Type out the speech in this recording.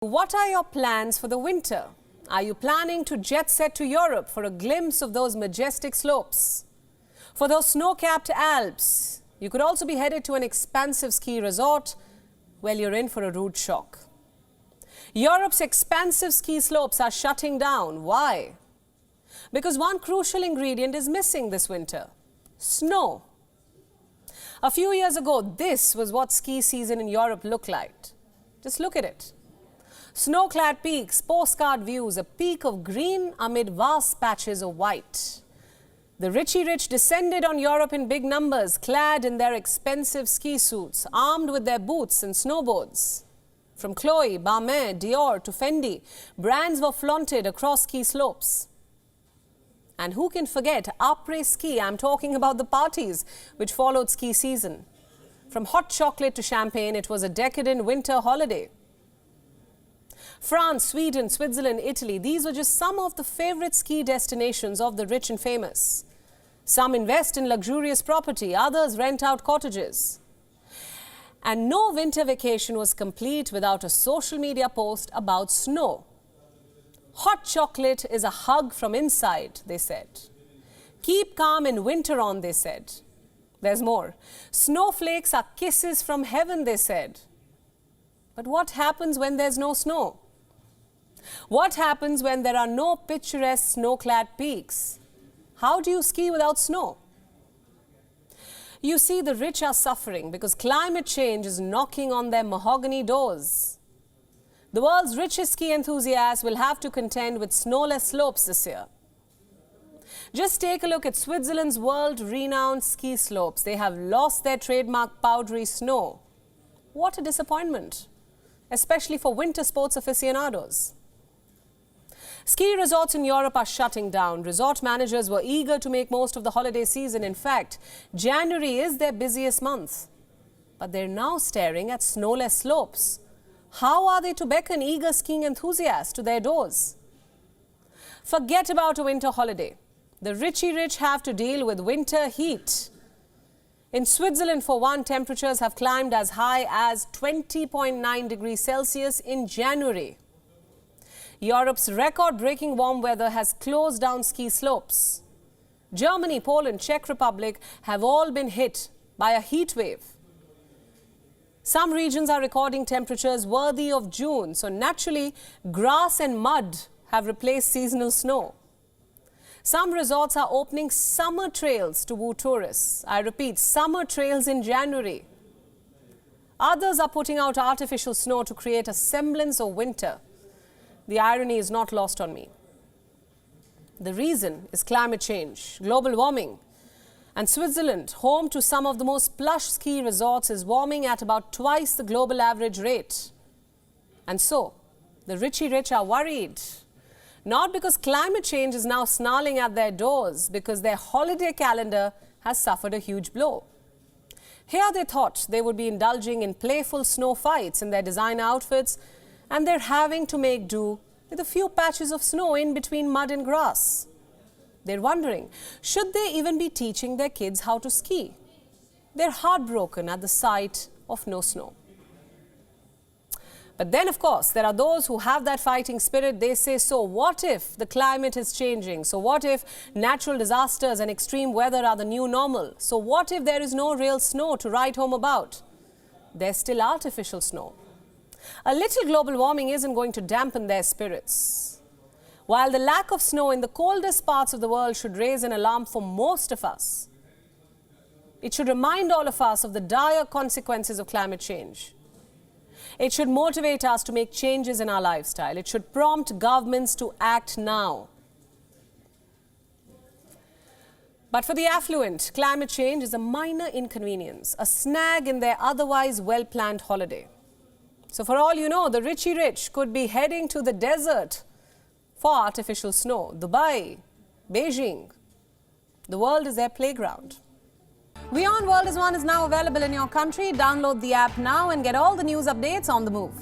What are your plans for the winter? Are you planning to jet set to Europe for a glimpse of those majestic slopes? For those snow-capped Alps? You could also be headed to an expansive ski resort. Well, you're in for a rude shock. Europe's expansive ski slopes are shutting down. Why? Because one crucial ingredient is missing this winter: snow. A few years ago, this was what ski season in Europe looked like. Just look at it. Snow-clad peaks, postcard views, a peak of green amid vast patches of white. The rich descended on Europe in big numbers, clad in their expensive ski suits, armed with their boots and snowboards. From Chloe, Balmain, Dior to Fendi, brands were flaunted across ski slopes. And who can forget après-ski? I'm talking about the parties which followed ski season. From hot chocolate to champagne, it was a decadent winter holiday. France, Sweden, Switzerland, Italy, these were just some of the favorite ski destinations of the rich and famous. Some invest in luxurious property, others rent out cottages. And no winter vacation was complete without a social media post about snow. Hot chocolate is a hug from inside, they said. Keep calm in winter on, they said. There's more. Snowflakes are kisses from heaven, they said. But what happens when there's no snow? What happens when there are no picturesque snow-clad peaks? How do you ski without snow? You see, the rich are suffering because climate change is knocking on their mahogany doors. The world's richest ski enthusiasts will have to contend with snowless slopes this year. Just take a look at Switzerland's world-renowned ski slopes. They have lost their trademark powdery snow. What a disappointment, especially for winter sports aficionados. Ski resorts in Europe are shutting down. Resort managers were eager to make most of the holiday season. In fact, January is their busiest month. But they're now staring at snowless slopes. How are they to beckon eager skiing enthusiasts to their doors? Forget about a winter holiday. The rich have to deal with winter heat. In Switzerland, for one, temperatures have climbed as high as 20.9 degrees Celsius in January. Europe's record-breaking warm weather has closed down ski slopes. Germany, Poland, Czech Republic have all been hit by a heat wave. Some regions are recording temperatures worthy of June, so naturally, grass and mud have replaced seasonal snow. Some resorts are opening summer trails to woo tourists. I repeat, summer trails in January. Others are putting out artificial snow to create a semblance of winter. The irony is not lost on me. The reason is climate change, global warming. And Switzerland, home to some of the most plush ski resorts, is warming at about twice the global average rate. And so, the rich are worried. Not because climate change is now snarling at their doors, because their holiday calendar has suffered a huge blow. Here they thought they would be indulging in playful snow fights in their designer outfits, and they're having to make do with a few patches of snow in between mud and grass. They're wondering, should they even be teaching their kids how to ski? They're heartbroken at the sight of no snow. But then, of course, there are those who have that fighting spirit. They say, so what if the climate is changing? So what if natural disasters and extreme weather are the new normal? So what if there is no real snow to write home about? There's still artificial snow. A little global warming isn't going to dampen their spirits. While the lack of snow in the coldest parts of the world should raise an alarm for most of us, it should remind all of us of the dire consequences of climate change. It should motivate us to make changes in our lifestyle. It should prompt governments to act now. But for the affluent, climate change is a minor inconvenience, a snag in their otherwise well-planned holiday. So for all you know, the rich could be heading to the desert for artificial snow. Dubai, Beijing, the world is their playground. WION World is now available in your country. Download the app now and get all the news updates on the move.